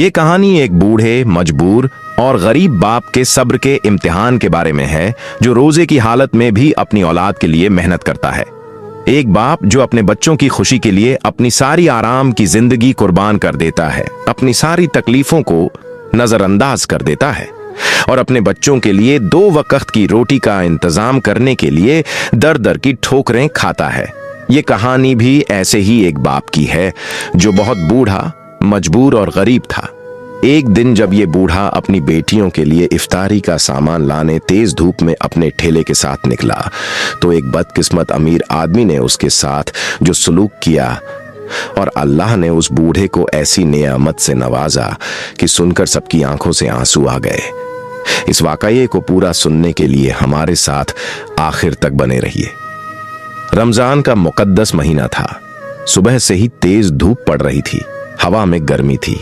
ये कहानी एक बूढ़े, मजबूर और गरीब बाप के सब्र के इम्तिहान के बारे में है, जो रोजे की हालत में भी अपनी औलाद के लिए मेहनत करता है। एक बाप जो अपने बच्चों की खुशी के लिए अपनी सारी आराम की जिंदगी कुर्बान कर देता है, अपनी सारी तकलीफों को नजरअंदाज कर देता है और अपने बच्चों के लिए 2 वक्त की रोटी का इंतजाम करने के लिए दर दर की ठोकरें खाता है। ये कहानी भी ऐसे ही एक बाप की है जो बहुत बूढ़ा, मजबूर और गरीब था। एक दिन जब ये बूढ़ा अपनी बेटियों के लिए इफ्तारी का सामान लाने तेज धूप में अपने ठेले के साथ निकला, तो एक बदकिस्मत अमीर आदमी ने उसके साथ जो सलूक किया और अल्लाह ने उस बूढ़े को ऐसी नेमत से नवाजा कि सुनकर सबकी आंखों से आंसू आ गए। इस वाकये को पूरा सुनने के लिए हमारे साथ आखिर तक बने रहिए। रमजान का मुकद्दस महीना था। सुबह से ही तेज धूप पड़ रही थी, हवा में गर्मी थी।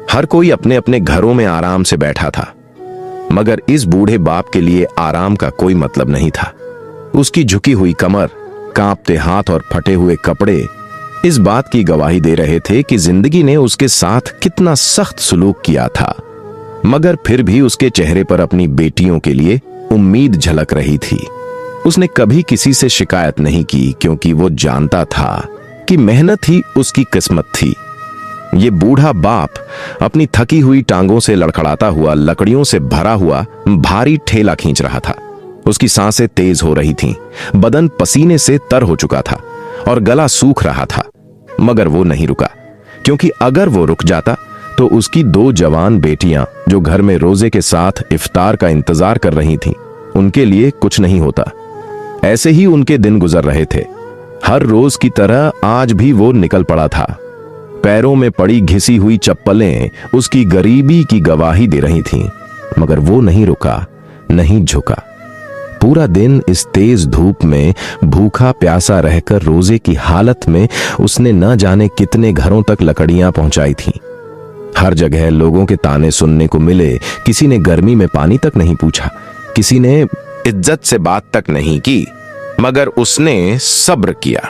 हर कोई अपने अपने घरों में आराम से बैठा था, मगर इस बूढ़े बाप के लिए आराम का कोई मतलब नहीं था। उसकी झुकी हुई कमर, कांपते हाथ और फटे हुए कपड़े इस बात की गवाही दे रहे थे कि जिंदगी ने उसके साथ कितना सख्त सलूक किया था। मगर फिर भी उसके चेहरे पर अपनी बेटियों के लिए उम्मीद झलक रही थी। उसने कभी किसी से शिकायत नहीं की, क्योंकि वो जानता था कि मेहनत ही उसकी किस्मत थी। ये बूढ़ा बाप अपनी थकी हुई टांगों से लड़खड़ाता हुआ लकड़ियों से भरा हुआ भारी ठेला खींच रहा था। उसकी सांसें तेज हो रही थीं, बदन पसीने से तर हो चुका था और गला सूख रहा था। मगर वो नहीं रुका, क्योंकि अगर वो रुक जाता तो उसकी 2 जवान बेटियां जो घर में रोजे के साथ इफ्तार का इंतजार कर रही थीं, उनके लिए कुछ नहीं होता। ऐसे ही उनके दिन गुजर रहे थे। हर रोज की तरह आज भी वो निकल पड़ा था। पैरों में पड़ी घिसी हुई चप्पलें उसकी गरीबी की गवाही दे रही थीं, मगर वो नहीं रुका, नहीं झुका। पूरा दिन इस तेज धूप में भूखा प्यासा रहकर रोजे की हालत में उसने न जाने कितने घरों तक लकड़ियां पहुंचाई थीं। हर जगह लोगों के ताने सुनने को मिले। किसी ने गर्मी में पानी तक नहीं पूछा, किसी ने इज्जत से बात तक नहीं की, मगर उसने सब्र किया।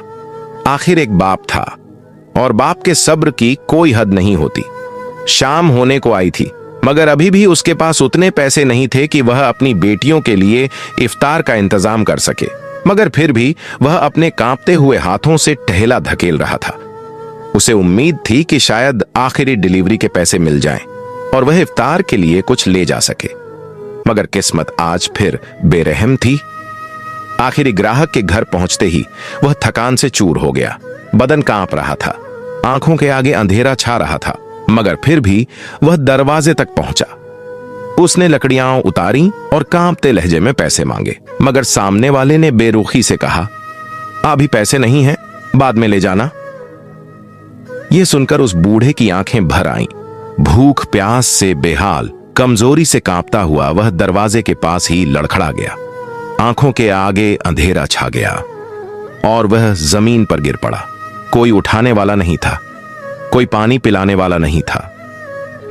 आखिर एक बाप था और बाप के सब्र की कोई हद नहीं होती। शाम होने को आई थी, मगर अभी भी उसके पास उतने पैसे नहीं थे कि वह अपनी बेटियों के लिए इफ्तार का इंतजाम कर सके। मगर फिर भी वह अपने कांपते हुए हाथों से टहला धकेल रहा था। उसे उम्मीद थी कि शायद आखिरी डिलीवरी के पैसे मिल जाएं और वह इफ्तार के लिए कुछ ले जा सके। मगर किस्मत आज फिर बेरहम थी। आखिरी ग्राहक के घर पहुंचते ही वह थकान से चूर हो गया। बदन कांप रहा था, आंखों के आगे अंधेरा छा रहा था, मगर फिर भी वह दरवाजे तक पहुंचा। उसने लकड़ियां उतारी और कांपते लहजे में पैसे मांगे, मगर सामने वाले ने बेरुखी से कहा, अभी पैसे नहीं हैं, बाद में ले जाना। यह सुनकर उस बूढ़े की आंखें भर आईं। भूख प्यास से बेहाल, कमजोरी से कांपता हुआ वह दरवाजे के पास ही लड़खड़ा गया। आंखों के आगे अंधेरा छा गया और वह जमीन पर गिर पड़ा। कोई उठाने वाला नहीं था, कोई पानी पिलाने वाला नहीं था।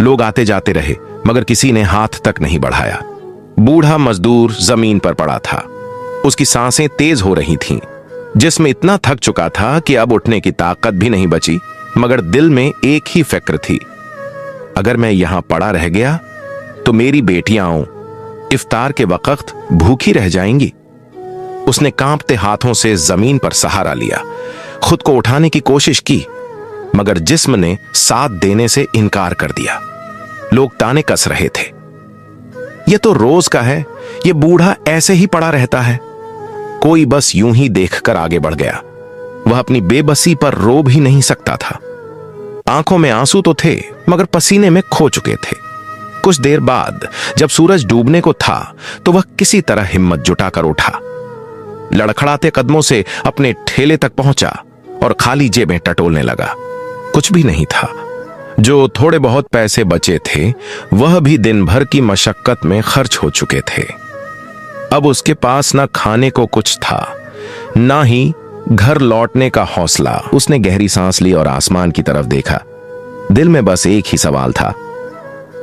लोग आते जाते रहे, मगर किसी ने हाथ तक नहीं बढ़ाया। बूढ़ा मजदूर जमीन पर पड़ा था। उसकी सांसें तेज हो रही थीं। जिस्म इतना थक चुका था कि अब उठने की ताकत भी नहीं बची, मगर दिल में एक ही फिक्र थी, अगर मैं यहां पड़ा रह गया तो मेरी बेटियां इफ्तार के वक्त भूखी रह जाएंगी। उसने कांपते हाथों से जमीन पर सहारा लिया, खुद को उठाने की कोशिश की, मगर जिस्म ने साथ देने से इनकार कर दिया। लोग ताने कस रहे थे, यह तो रोज का है, यह बूढ़ा ऐसे ही पड़ा रहता है। कोई बस यूं ही देखकर आगे बढ़ गया। वह अपनी बेबसी पर रो भी नहीं सकता था। आंखों में आंसू तो थे, मगर पसीने में खो चुके थे। कुछ देर बाद जब सूरज डूबने को था, तो वह किसी तरह हिम्मत जुटाकर उठा। लड़खड़ाते कदमों से अपने ठेले तक पहुंचा और खाली जेबें टटोलने लगा। कुछ भी नहीं था। जो थोड़े बहुत पैसे बचे थे, वह भी दिन भर की मशक्कत में खर्च हो चुके थे। अब उसके पास ना खाने को कुछ था, ना ही घर लौटने का हौसला। उसने गहरी सांस ली और आसमान की तरफ देखा। दिल में बस एक ही सवाल था,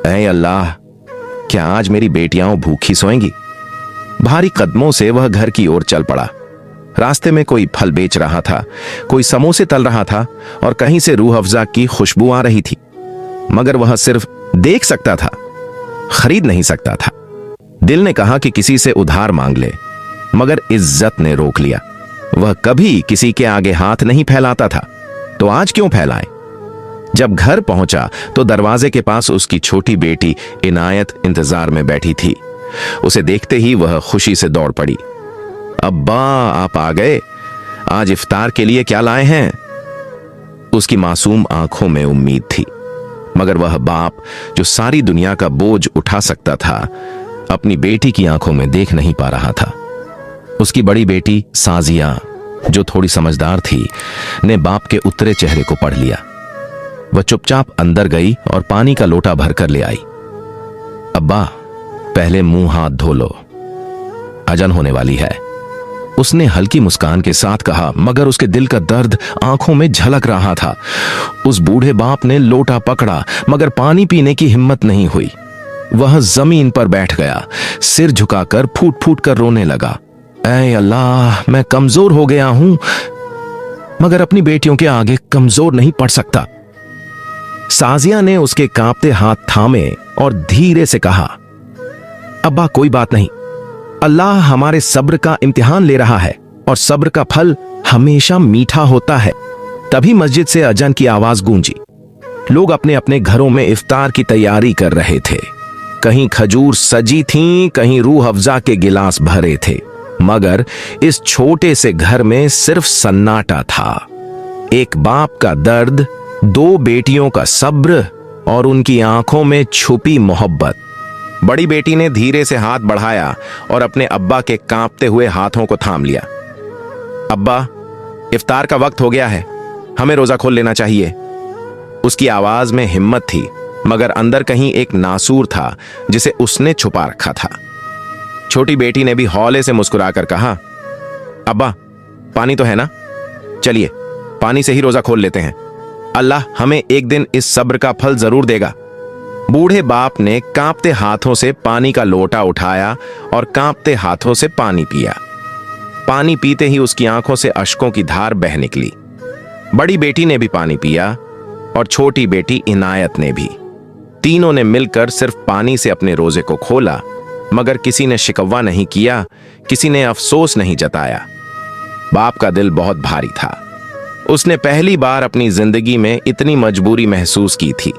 ऐ अल्लाह, क्या आज मेरी बेटियां भूखी सोएंगी? भारी कदमों से वह घर की ओर चल पड़ा। रास्ते में कोई फल बेच रहा था, कोई समोसे तल रहा था और कहीं से रूह अफ़ज़ा की खुशबू आ रही थी। मगर वह सिर्फ देख सकता था, खरीद नहीं सकता था। दिल ने कहा कि किसी से उधार मांग ले, मगर इज्जत ने रोक लिया। वह कभी किसी के आगे हाथ नहीं फैलाता था, तो आज क्यों फैलाए? जब घर पहुंचा तो दरवाजे के पास उसकी छोटी बेटी इनायत इंतजार में बैठी थी। उसे देखते ही वह खुशी से दौड़ पड़ी। अब्बा, आप आ गए। आज इफ्तार के लिए क्या लाए हैं? उसकी मासूम आंखों में उम्मीद थी, मगर वह बाप जो सारी दुनिया का बोझ उठा सकता था, अपनी बेटी की आंखों में देख नहीं पा रहा था। उसकी बड़ी बेटी साजिया, जो थोड़ी समझदार थी, ने बाप के उतरे चेहरे को पढ़ लिया। वह चुपचाप अंदर गई और पानी का लोटा भरकर ले आई। अब्बा, पहले मुंह हाथ धो लो, अजन होने वाली है, उसने हल्की मुस्कान के साथ कहा, मगर उसके दिल का दर्द आंखों में झलक रहा था। उस बूढ़े बाप ने लोटा पकड़ा, मगर पानी पीने की हिम्मत नहीं हुई। वह जमीन पर बैठ गया, सिर झुकाकर फूट फूट कर रोने लगा। ऐ अल्लाह, मैं कमजोर हो गया हूं, मगर अपनी बेटियों के आगे कमजोर नहीं पड़ सकता। साजिया ने उसके कांपते हाथ थामे और धीरे से कहा, अब्बा कोई बात नहीं, अल्लाह हमारे सब्र का इम्तिहान ले रहा है और सब्र का फल हमेशा मीठा होता है। तभी मस्जिद से अजन की आवाज गूंजी। लोग अपने अपने घरों में इफ्तार की तैयारी कर रहे थे। कहीं खजूर सजी थीं, कहीं रूह अफ़ज़ा के गिलास भरे थे, मगर इस छोटे से घर में सिर्फ सन्नाटा था। एक बाप का दर्द, दो बेटियों का सब्र और उनकी आंखों में छुपी मोहब्बत। बड़ी बेटी ने धीरे से हाथ बढ़ाया और अपने अब्बा के कांपते हुए हाथों को थाम लिया। अब्बा, इफ्तार का वक्त हो गया है, हमें रोजा खोल लेना चाहिए। उसकी आवाज में हिम्मत थी, मगर अंदर कहीं एक नासूर था जिसे उसने छुपा रखा था। छोटी बेटी ने भी हौले से मुस्कुराकर कहा, अब्बा, पानी तो है ना? चलिए, पानी से ही रोजा खोल लेते हैं। अल्लाह हमें एक दिन इस सब्र का फल जरूर देगा। बूढ़े बाप ने कांपते हाथों से पानी का लोटा उठाया और कांपते हाथों से पानी पिया। पानी पीते ही उसकी आंखों से अश्कों की धार बह निकली। बड़ी बेटी ने भी पानी पिया और छोटी बेटी इनायत ने भी। तीनों ने मिलकर सिर्फ पानी से अपने रोजे को खोला, मगर किसी ने शिकवा नहीं किया, किसी ने अफसोस नहीं जताया। बाप का दिल बहुत भारी था। उसने पहली बार अपनी जिंदगी में इतनी मजबूरी महसूस की थी।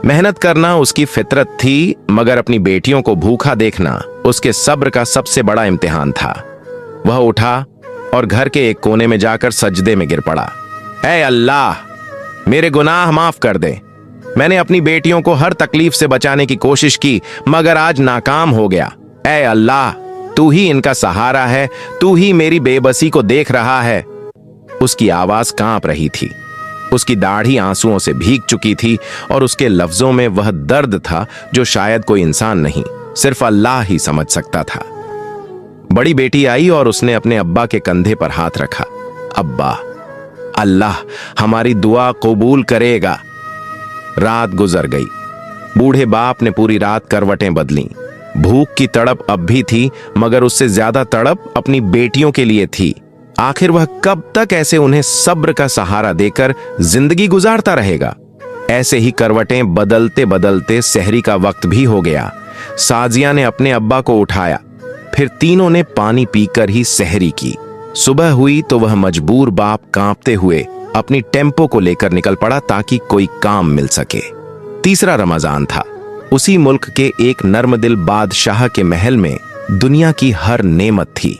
मेहनत करना उसकी फितरत थी, मगर अपनी बेटियों को भूखा देखना उसके सब्र का सबसे बड़ा इम्तिहान था। वह उठा और घर के एक कोने में जाकर सजदे में गिर पड़ा। ऐ अल्लाह, मेरे गुनाह माफ कर दे। मैंने अपनी बेटियों को हर तकलीफ से बचाने की कोशिश की, मगर आज नाकाम हो गया। ऐ अल्लाह, तू ही इनका सहारा है, तू ही मेरी बेबसी को देख रहा है। उसकी आवाज कांप रही थी। उसकी दाढ़ी आंसुओं से भीग चुकी थी और उसके लफ्जों में वह दर्द था जो शायद कोई इंसान नहीं, सिर्फ अल्लाह ही समझ सकता था। बड़ी बेटी आई और उसने अपने अब्बा के कंधे पर हाथ रखा। अब्बा, अल्लाह हमारी दुआ कबूल करेगा। रात गुजर गई। बूढ़े बाप ने पूरी रात करवटें बदली। भूख की तड़प अब भी थी, मगर उससे ज्यादा तड़प अपनी बेटियों के लिए थी। आखिर वह कब तक ऐसे उन्हें सब्र का सहारा देकर जिंदगी गुजारता रहेगा? ऐसे ही करवटें बदलते बदलते सहरी का वक्त भी हो गया। साजिया ने अपने अब्बा को उठाया, फिर तीनों ने पानी पीकर ही सहरी की। सुबह हुई तो वह मजबूर बाप कांपते हुए अपनी टेम्पो को लेकर निकल पड़ा ताकि कोई काम मिल सके। तीसरा रमजान था। उसी मुल्क के एक नर्मदिल बादशाह के महल में दुनिया की हर नेमत थी।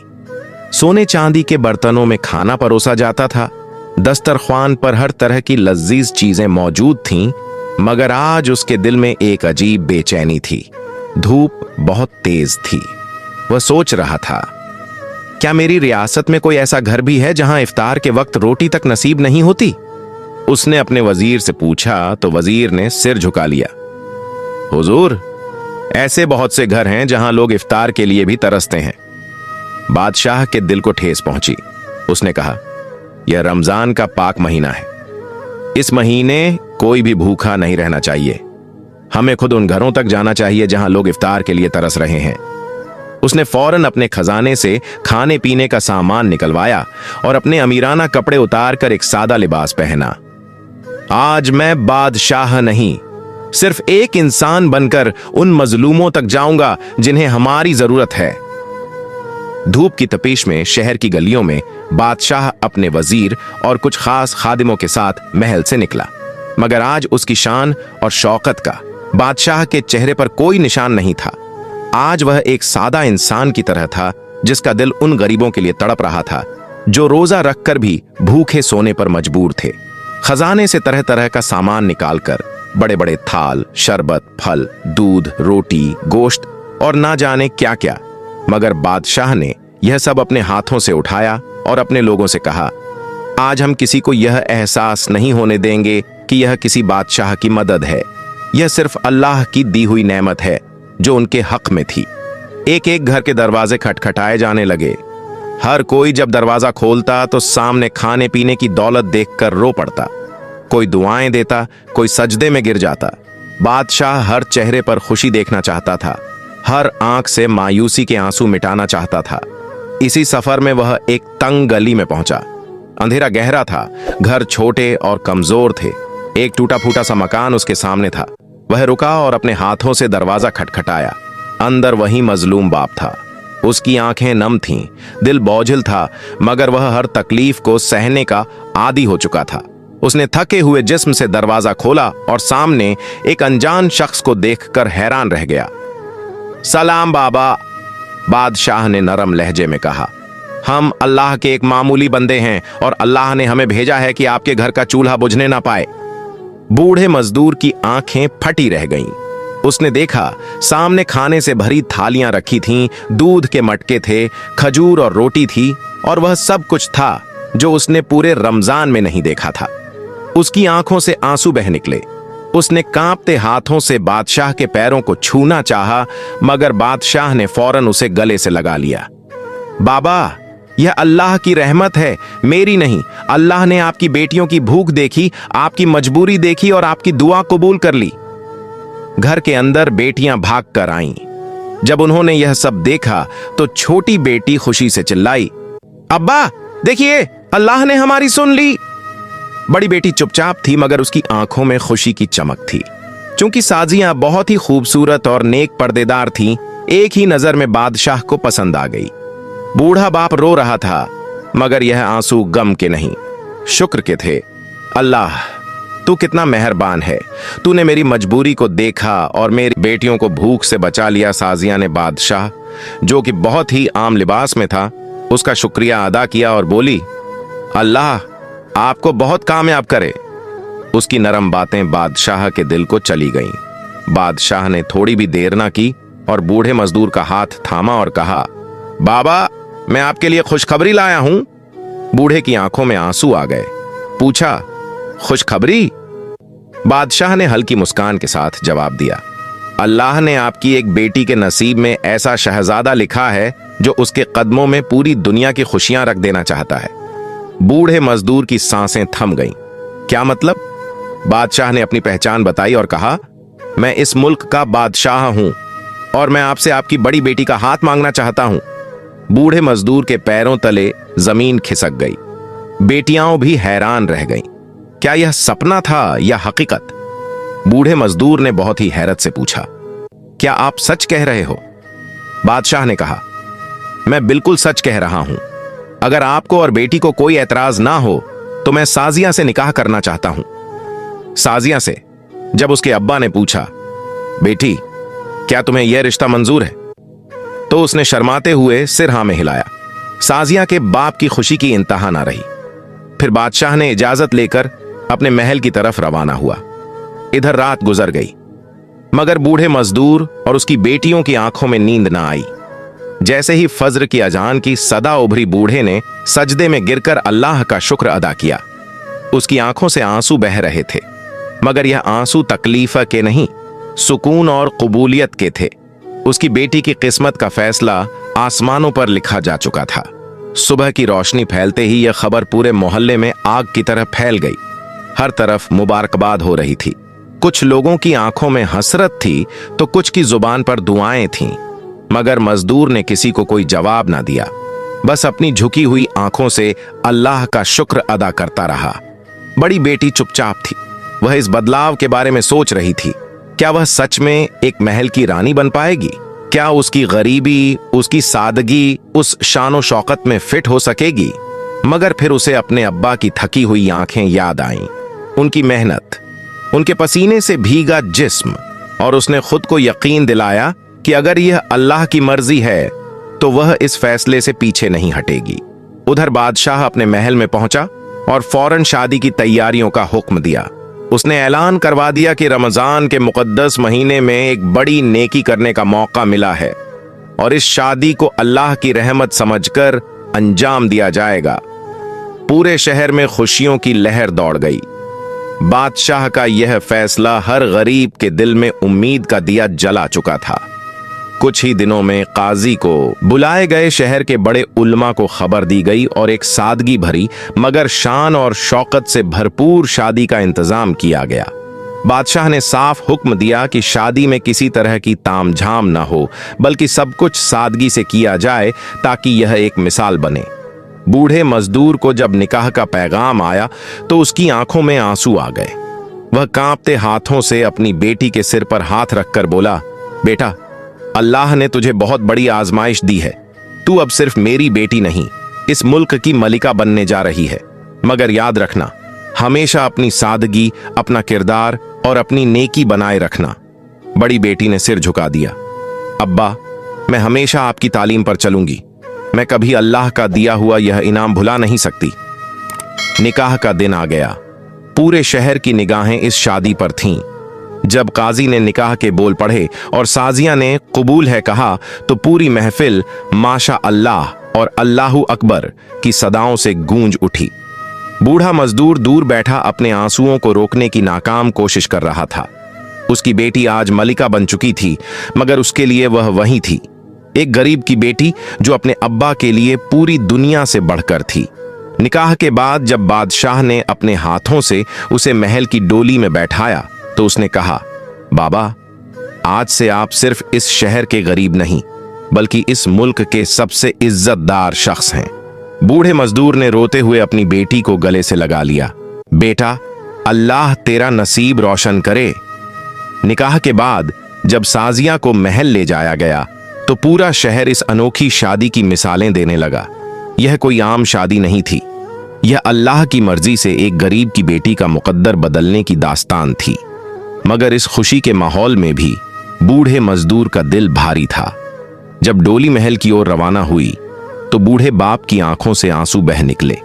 सोने चांदी के बर्तनों में खाना परोसा जाता था। दस्तरख्वान पर हर तरह की लजीज चीजें मौजूद थीं, मगर आज उसके दिल में एक अजीब बेचैनी थी। धूप बहुत तेज थी। वह सोच रहा था, क्या मेरी रियासत में कोई ऐसा घर भी है जहां इफ्तार के वक्त रोटी तक नसीब नहीं होती? उसने अपने वजीर से पूछा तो वजीर ने सिर झुका लिया। हुजूर, ऐसे बहुत से घर हैं जहां लोग इफ्तार के लिए भी तरसते हैं। बादशाह के दिल को ठेस पहुंची। उसने कहा, यह रमजान का पाक महीना है। इस महीने कोई भी भूखा नहीं रहना चाहिए। हमें खुद उन घरों तक जाना चाहिए जहां लोग इफ्तार के लिए तरस रहे हैं। उसने फौरन अपने खजाने से खाने पीने का सामान निकलवाया और अपने अमीराना कपड़े उतारकर एक सादा लिबास पहना। आज मैं बादशाह नहीं, सिर्फ एक इंसान बनकर उन मजलूमों तक जाऊंगा जिन्हें हमारी जरूरत है। धूप की तपीश में शहर की गलियों में बादशाह अपने वजीर और कुछ खास खादिमों के साथ महल से निकला, मगर आज उसकी शान और शौकत का बादशाह के चेहरे पर कोई निशान नहीं था। आज वह एक सादा इंसान की तरह था, जिसका दिल उन गरीबों के लिए तड़प रहा था जो रोजा रखकर भी भूखे सोने पर मजबूर थे। खजाने से तरह तरह का सामान निकालकर बड़े बड़े थाल, शरबत, फल, दूध, रोटी, गोश्त और ना जाने क्या क्या, मगर बादशाह ने यह सब अपने हाथों से उठाया और अपने लोगों से कहा, आज हम किसी को यह एहसास नहीं होने देंगे कि यह किसी बादशाह की मदद है। यह सिर्फ अल्लाह की दी हुई नेमत है जो उनके हक में थी। एक एक घर के दरवाजे खटखटाए जाने लगे। हर कोई जब दरवाजा खोलता तो सामने खाने पीने की दौलत देखकर रो पड़ता। कोई दुआएं देता, कोई सजदे में गिर जाता। बादशाह हर चेहरे पर खुशी देखना चाहता था, हर आंख से मायूसी के आंसू मिटाना चाहता था। इसी सफर में वह एक तंग गली में पहुंचा। अंधेरा गहरा था, घर छोटे और कमजोर थे। एक टूटा फूटा सा मकान उसके सामने था। वह रुका और अपने हाथों से दरवाजा खटखटाया। अंदर वही मजलूम बाप था। उसकी आंखें नम थीं, दिल बोझिल था, मगर वह हर तकलीफ को सहने का आदी हो चुका था। उसने थके हुए जिस्म से दरवाजा खोला और सामने एक अनजान शख्स को देखकर हैरान रह गया। सलाम बाबा, बादशाह ने नरम लहजे में कहा। हम अल्लाह के एक मामूली बंदे हैं और अल्लाह ने हमें भेजा है कि आपके घर का चूल्हा बुझने ना पाए। बूढ़े मजदूर की आंखें फटी रह गईं। उसने देखा सामने खाने से भरी थालियां रखी थीं, दूध के मटके थे, खजूर और रोटी थी, और वह सब कुछ था जो उसने पूरे रमजान में नहीं देखा था। उसकी आंखों से आंसू बह निकले। उसने कांपते हाथों से बादशाह के पैरों को छूना चाहा, मगर बादशाह ने फौरन उसे गले से लगा लिया। बाबा, यह अल्लाह की रहमत है, मेरी नहीं। अल्लाह ने आपकी बेटियों की भूख देखी, आपकी मजबूरी देखी और आपकी दुआ कबूल कर ली। घर के अंदर बेटियां भाग कर आईं। जब उन्होंने यह सब देखा तो छोटी बेटी खुशी से चिल्लाई, अब्बा देखिए, अल्लाह ने हमारी सुन ली। बड़ी बेटी चुपचाप थी, मगर उसकी आंखों में खुशी की चमक थी। चूंकि साजियां बहुत ही खूबसूरत और नेक पर्देदार थीं, एक ही नजर में बादशाह को पसंद आ गई। बूढ़ा बाप रो रहा था, मगर यह आंसू गम के नहीं, शुक्र के थे। अल्लाह, तू कितना मेहरबान है, तूने मेरी मजबूरी को देखा और मेरी बेटियों को भूख से बचा लिया। साजिया ने बादशाह, जो कि बहुत ही आम लिबास में था, उसका शुक्रिया अदा किया और बोली, अल्लाह आपको बहुत कामयाब करे। उसकी नरम बातें बादशाह के दिल को चली गईं। बादशाह ने थोड़ी भी देर ना की और बूढ़े मजदूर का हाथ थामा और कहा, बाबा, मैं आपके लिए खुशखबरी लाया हूं। बूढ़े की आंखों में आंसू आ गए। पूछा, खुशखबरी? बादशाह ने हल्की मुस्कान के साथ जवाब दिया, अल्लाह ने आपकी एक बेटी के नसीब में ऐसा शहजादा लिखा है जो उसके कदमों में पूरी दुनिया की खुशियां रख देना चाहता है। बूढ़े मजदूर की सांसें थम गईं। क्या मतलब? बादशाह ने अपनी पहचान बताई और कहा, मैं इस मुल्क का बादशाह हूं और मैं आपसे आपकी बड़ी बेटी का हाथ मांगना चाहता हूं। बूढ़े मजदूर के पैरों तले जमीन खिसक गई। बेटियां भी हैरान रह गईं। क्या यह सपना था या हकीकत? बूढ़े मजदूर ने बहुत ही हैरत से पूछा, क्या आप सच कह रहे हो? बादशाह ने कहा, मैं बिल्कुल सच कह रहा हूं। अगर आपको और बेटी को कोई एतराज ना हो तो मैं साजिया से निकाह करना चाहता हूं। साजिया से? जब उसके अब्बा ने पूछा, बेटी क्या तुम्हें यह रिश्ता मंजूर है, तो उसने शर्माते हुए सिर हाँ में हिलाया। साजिया के बाप की खुशी की इंतहा ना रही। फिर बादशाह ने इजाजत लेकर अपने महल की तरफ रवाना हुआ। इधर रात गुजर गई, मगर बूढ़े मजदूर और उसकी बेटियों की आंखों में नींद ना आई। जैसे ही फज्र की अजान की सदा उभरी, बूढ़े ने सजदे में गिरकर अल्लाह का शुक्र अदा किया। उसकी आंखों से आंसू बह रहे थे, मगर यह आंसू तकलीफ के नहीं, सुकून और कबूलियत के थे। उसकी बेटी की किस्मत का फैसला आसमानों पर लिखा जा चुका था। सुबह की रोशनी फैलते ही यह खबर पूरे मोहल्ले में आग की तरह फैल गई। हर तरफ मुबारकबाद हो रही थी। कुछ लोगों की आंखों में हसरत थी तो कुछ की जुबान पर दुआएं थीं, मगर मजदूर ने किसी को कोई जवाब ना दिया। बस अपनी झुकी हुई आंखों से अल्लाह का शुक्र अदा करता रहा। बड़ी बेटी चुपचाप थी। वह इस बदलाव के बारे में सोच रही थी। क्या वह सच में एक महल की रानी बन पाएगी? क्या उसकी गरीबी, उसकी सादगी उस शानो शौकत में फिट हो सकेगी? मगर फिर उसे अपने अब्बा की थकी हुई आंखें याद आईं, उनकी मेहनत, उनके पसीने से भीगा जिस्म, और उसने खुद को यकीन दिलाया कि अगर यह अल्लाह की मर्जी है तो वह इस फैसले से पीछे नहीं हटेगी। उधर बादशाह अपने महल में पहुंचा और फौरन शादी की तैयारियों का हुक्म दिया। उसने ऐलान करवा दिया कि रमजान के मुकद्दस महीने में एक बड़ी नेकी करने का मौका मिला है और इस शादी को अल्लाह की रहमत समझकर अंजाम दिया जाएगा। पूरे शहर में खुशियों की लहर दौड़ गई। बादशाह का यह फैसला हर गरीब के दिल में उम्मीद का दिया जला चुका था। कुछ ही दिनों में काजी को बुलाए गए शहर के बड़े उल्मा को खबर दी गई और एक सादगी भरी मगर शान और शौकत से भरपूर शादी का इंतजाम किया गया। बादशाह ने साफ हुक्म दिया कि शादी में किसी तरह की तामझाम न हो, बल्कि सब कुछ सादगी से किया जाए ताकि यह एक मिसाल बने। बूढ़े मजदूर को जब निकाह का पैगाम आया तो उसकी आंखों में आंसू आ गए। वह कांपते हाथों से अपनी बेटी के सिर पर हाथ रखकर बोला, बेटा, अल्लाह ने तुझे बहुत बड़ी आजमाइश दी है। तू अब सिर्फ मेरी बेटी नहीं, इस मुल्क की मलिका बनने जा रही है। मगर याद रखना, हमेशा अपनी सादगी, अपना किरदार और अपनी नेकी बनाए रखना। बड़ी बेटी ने सिर झुका दिया। अब्बा, मैं हमेशा आपकी तालीम पर चलूंगी। मैं कभी अल्लाह का दिया हुआ यह इनाम भुला नहीं सकती। निकाह का दिन आ गया। पूरे शहर की निगाहें इस शादी पर थीं। जब काजी ने निकाह के बोल पढ़े और साजिया ने कबूल है कहा तो पूरी महफिल माशा अल्लाह और अल्लाहु अकबर की सदाओं से गूंज उठी। बूढ़ा मजदूर दूर बैठा अपने आंसुओं को रोकने की नाकाम कोशिश कर रहा था। उसकी बेटी आज मलिका बन चुकी थी, मगर उसके लिए वह वहीं थी, एक गरीब की बेटी जो अपने अब्बा के लिए पूरी दुनिया से बढ़कर थी। निकाह के बाद जब बादशाह ने अपने हाथों से उसे महल की डोली में बैठाया तो उसने कहा, बाबा, आज से आप सिर्फ इस शहर के गरीब नहीं बल्कि इस मुल्क के सबसे इज्जतदार शख्स हैं। बूढ़े मजदूर ने रोते हुए अपनी बेटी को गले से लगा लिया। बेटा, अल्लाह तेरा नसीब रोशन करे। निकाह के बाद जब साजिया को महल ले जाया गया तो पूरा शहर इस अनोखी शादी की मिसालें देने लगा। यह कोई आम शादी नहीं थी, यह अल्लाह की मर्जी से एक गरीब की बेटी का मुकद्दर बदलने की दास्तान थी। मगर इस खुशी के माहौल में भी बूढ़े मजदूर का दिल भारी था। जब डोली महल की ओर रवाना हुई तो बूढ़े बाप की आंखों से आंसू बह निकले।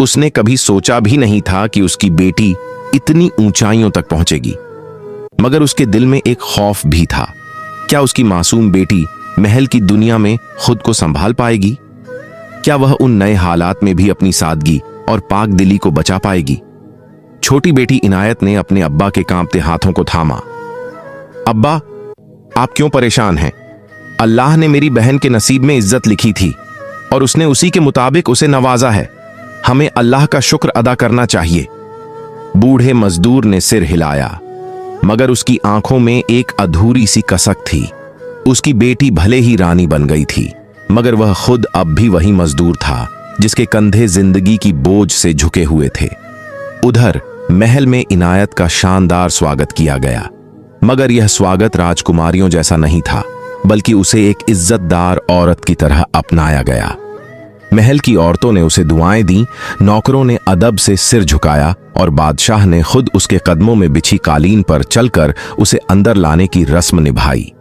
उसने कभी सोचा भी नहीं था कि उसकी बेटी इतनी ऊंचाइयों तक पहुंचेगी, मगर उसके दिल में एक खौफ भी था। क्या उसकी मासूम बेटी महल की दुनिया में खुद को संभाल पाएगी? क्या वह उन नए हालात में भी अपनी सादगी और पाक दिली को बचा पाएगी? छोटी बेटी इनायत ने अपने अब्बा के कांपते हाथों को थामा। अब्बा, आप क्यों परेशान हैं? अल्लाह ने मेरी बहन के नसीब में इज्जत लिखी थी और उसने उसी के मुताबिक उसे नवाजा है। हमें अल्लाह का शुक्र अदा करना चाहिए। बूढ़े मजदूर ने सिर हिलाया, मगर उसकी आंखों में एक अधूरी सी कसक थी। उसकी बेटी भले ही रानी बन गई थी, मगर वह खुद अब भी वही मजदूर था जिसके कंधे जिंदगी की बोझ से झुके हुए थे। उधर महल में इनायत का शानदार स्वागत किया गया, मगर यह स्वागत राजकुमारियों जैसा नहीं था, बल्कि उसे एक इज्जतदार औरत की तरह अपनाया गया। महल की औरतों ने उसे दुआएं दी, नौकरों ने अदब से सिर झुकाया और बादशाह ने खुद उसके कदमों में बिछी कालीन पर चलकर उसे अंदर लाने की रस्म निभाई।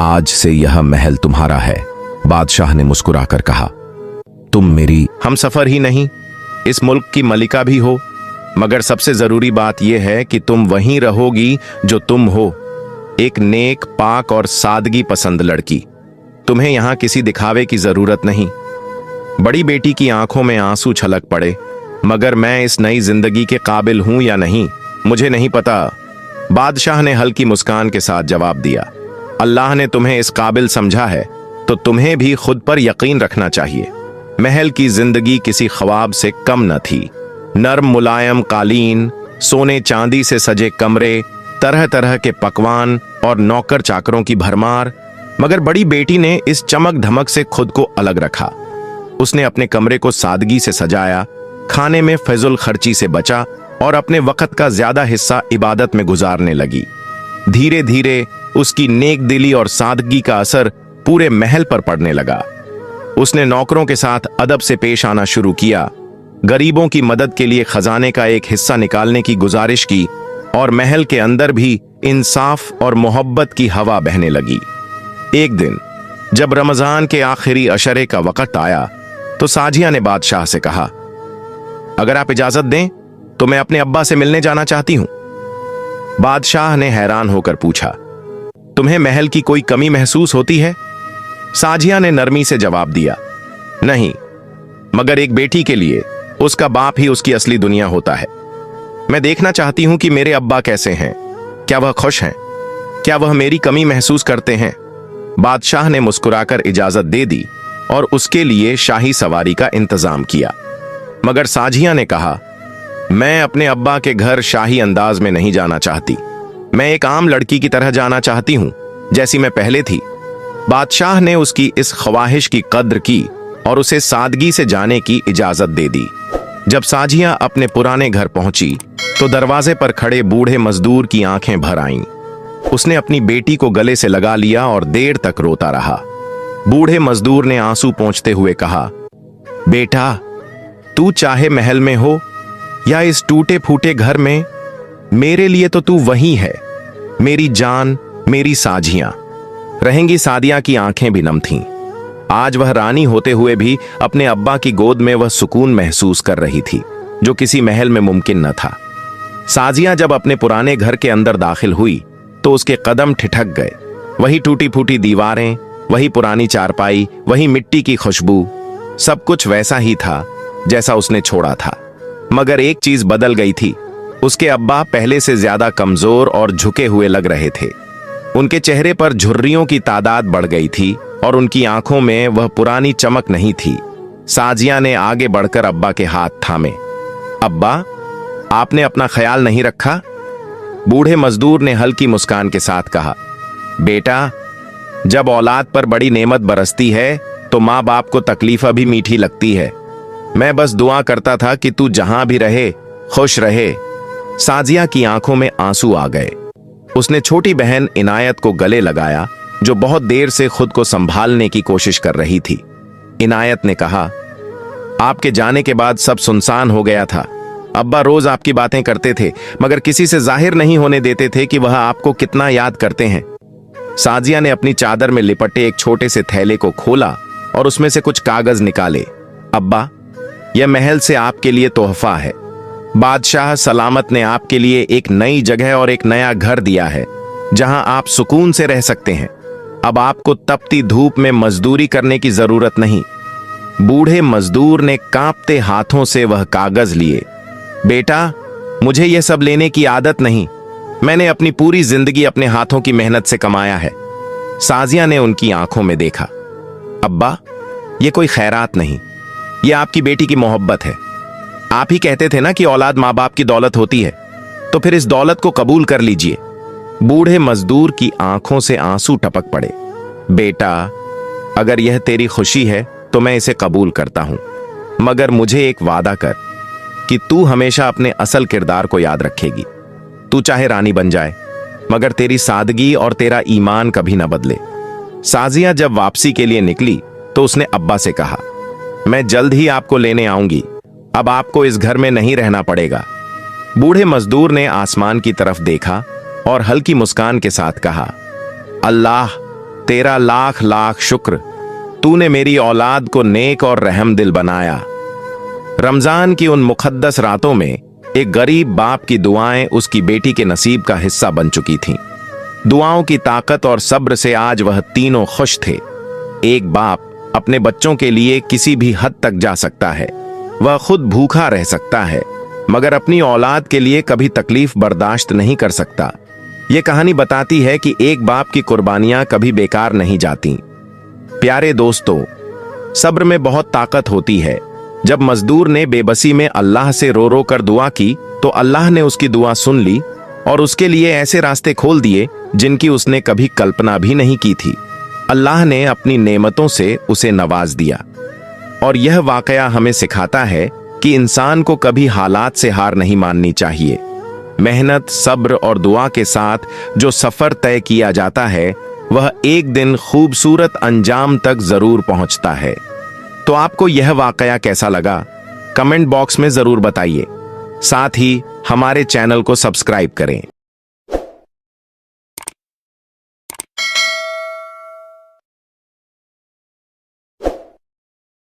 आज से यह महल तुम्हारा है, बादशाह ने मुस्कुराकर कहा। तुम मेरी हमसफर ही नहीं, इस मुल्क की मलिका भी हो, मगर सबसे जरूरी बात यह है कि तुम वहीं रहोगी जो तुम हो, एक नेक, पाक और सादगी पसंद लड़की। तुम्हें यहां किसी दिखावे की जरूरत नहीं। बड़ी बेटी की आंखों में आंसू छलक पड़े। मगर मैं इस नई जिंदगी के काबिल हूं या नहीं, मुझे नहीं पता, बादशाह ने हल्की मुस्कान के साथ जवाब दिया। अल्लाह ने तुम्हें इस काबिल समझा है तो तुम्हें भी खुद पर यकीन रखना चाहिए। महल की जिंदगी किसी ख्वाब से कम न थी। नर्म मुलायम कालीन, सोने चांदी से सजे कमरे, तरह तरह के पकवान और नौकर चाकरों की भरमार। मगर बड़ी बेटी ने इस चमक धमक से खुद को अलग रखा। उसने अपने कमरे को सादगी से सजाया, खाने में फजूल खर्ची से बचा और अपने वक्त का ज्यादा हिस्सा इबादत में गुजारने लगी। धीरे धीरे उसकी नेक दिली और सादगी का असर पूरे महल पर पड़ने लगा। उसने नौकरों के साथ अदब से पेश आना शुरू किया, गरीबों की मदद के लिए खजाने का एक हिस्सा निकालने की गुजारिश की और महल के अंदर भी इंसाफ और मोहब्बत की हवा बहने लगी। एक दिन जब रमजान के आखिरी अशरे का वक्त आया तो साजिया ने बादशाह से कहा, अगर आप इजाजत दें तो मैं अपने अब्बा से मिलने जाना चाहती हूं। बादशाह ने हैरान होकर पूछा, तुम्हें महल की कोई कमी महसूस होती है? साजिया ने नरमी से जवाब दिया, नहीं, मगर एक बेटी के लिए उसका बाप ही उसकी असली दुनिया होता है। मैं देखना चाहती हूं कि मेरे अब्बा कैसे हैं, क्या वह खुश हैं, क्या वह मेरी कमी महसूस करते हैं। बादशाह ने मुस्कुराकर इजाजत दे दी और उसके लिए शाही सवारी का इंतजाम किया। मगर साजिया ने कहा, मैं अपने अब्बा के घर शाही अंदाज में नहीं जाना चाहती। मैं एक आम लड़की की तरह जाना चाहती हूं, जैसी मैं पहले थी। बादशाह ने उसकी इस ख्वाहिश की कद्र की और उसे सादगी से जाने की इजाजत दे दी। जब साजिया अपने पुराने घर पहुंची तो दरवाजे पर खड़े बूढ़े मजदूर की आंखें भर आईं। उसने अपनी बेटी को गले से लगा लिया और देर तक रोता रहा। बूढ़े मजदूर ने आंसू पोंछते हुए कहा, बेटा, तू चाहे महल में हो या इस टूटे फूटे घर में, मेरे लिए तो तू वही है, मेरी जान, मेरी साजियां। रहेंगी सादिया की आंखें भी नम थीं। आज वह रानी होते हुए भी अपने अब्बा की गोद में वह सुकून महसूस कर रही थी जो किसी महल में मुमकिन न था। साजिया जब अपने पुराने घर के अंदर दाखिल हुई तो उसके कदम ठिठक गए। वही टूटी फूटी दीवारें, वही पुरानी चारपाई, वही मिट्टी की खुशबू, सब कुछ वैसा ही था जैसा उसने छोड़ा था। मगर एक चीज बदल गई थी। उसके अब्बा पहले से ज्यादा कमजोर और झुके हुए लग रहे थे। उनके चेहरे पर झुर्रियों की तादाद बढ़ गई थी और उनकी आंखों में वह पुरानी चमक नहीं थी। साजिया ने आगे बढ़कर अब्बा के हाथ थामे। अब्बा, आपने अपना ख्याल नहीं रखा? बूढ़े मजदूर ने हल्की मुस्कान के साथ कहा, बेटा, जब औलाद पर बड़ी नेमत बरसती है तो माँ बाप को तकलीफ भी मीठी लगती है। मैं बस दुआ करता था कि तू जहां भी रहे खुश रहे। साजिया की आंखों में आंसू आ गए। उसने छोटी बहन इनायत को गले लगाया जो बहुत देर से खुद को संभालने की कोशिश कर रही थी। इनायत ने कहा, आपके जाने के बाद सब सुनसान हो गया था। अब्बा रोज आपकी बातें करते थे मगर किसी से जाहिर नहीं होने देते थे कि वह आपको कितना याद करते हैं। साजिया ने अपनी चादर में लिपटे एक छोटे से थैले को खोला और उसमें से कुछ कागज निकाले। अब्बा, यह महल से आपके लिए तोहफा है। बादशाह सलामत ने आपके लिए एक नई जगह और एक नया घर दिया है जहां आप सुकून से रह सकते हैं। अब आपको तपती धूप में मजदूरी करने की जरूरत नहीं। बूढ़े मजदूर ने कांपते हाथों से वह कागज लिए। बेटा, मुझे यह सब लेने की आदत नहीं। मैंने अपनी पूरी जिंदगी अपने हाथों की मेहनत से कमाया है। साजिया ने उनकी आंखों में देखा। अब्बा, यह कोई खैरात नहीं, यह आपकी बेटी की मोहब्बत है। आप ही कहते थे ना कि औलाद माँ बाप की दौलत होती है, तो फिर इस दौलत को कबूल कर लीजिए। बूढ़े मजदूर की आंखों से आंसू टपक पड़े। बेटा, अगर यह तेरी खुशी है तो मैं इसे कबूल करता हूं, मगर मुझे एक वादा कर कि तू हमेशा अपने असल किरदार को याद रखेगी। तू चाहे रानी बन जाए मगर तेरी सादगी और तेरा ईमान कभी ना बदले। साजिया जब वापसी के लिए निकली तो उसने अब्बा से कहा, मैं जल्द ही आपको लेने आऊंगी। अब आपको इस घर में नहीं रहना पड़ेगा। बूढ़े मजदूर ने आसमान की तरफ देखा और हल्की मुस्कान के साथ कहा, अल्लाह तेरा लाख लाख शुक्र, तूने मेरी औलाद को नेक और रहम दिल बनाया। रमजान की उन मुकद्दस रातों में एक गरीब बाप की दुआएं उसकी बेटी के नसीब का हिस्सा बन चुकी थीं। दुआओं की ताकत और सब्र से आज वह तीनों खुश थे। एक बाप अपने बच्चों के लिए किसी भी हद तक जा सकता है। वह खुद भूखा रह सकता है मगर अपनी औलाद के लिए कभी तकलीफ बर्दाश्त नहीं कर सकता। यह कहानी बताती है कि एक बाप की कुर्बानियां कभी बेकार नहीं जाती। प्यारे दोस्तों, सब्र में बहुत ताकत होती है। जब मजदूर ने बेबसी में अल्लाह से रो रो कर दुआ की तो अल्लाह ने उसकी दुआ सुन ली और उसके लिए ऐसे रास्ते खोल दिए जिनकी उसने कभी कल्पना भी नहीं की थी। अल्लाह ने अपनी नेमतों से उसे नवाज दिया। और यह वाकया हमें सिखाता है कि इंसान को कभी हालात से हार नहीं माननी चाहिए। मेहनत, सब्र और दुआ के साथ जो सफर तय किया जाता है वह एक दिन खूबसूरत अंजाम तक जरूर पहुंचता है। तो आपको यह वाकया कैसा लगा? कमेंट बॉक्स में जरूर बताइए। साथ ही हमारे चैनल को सब्सक्राइब करें।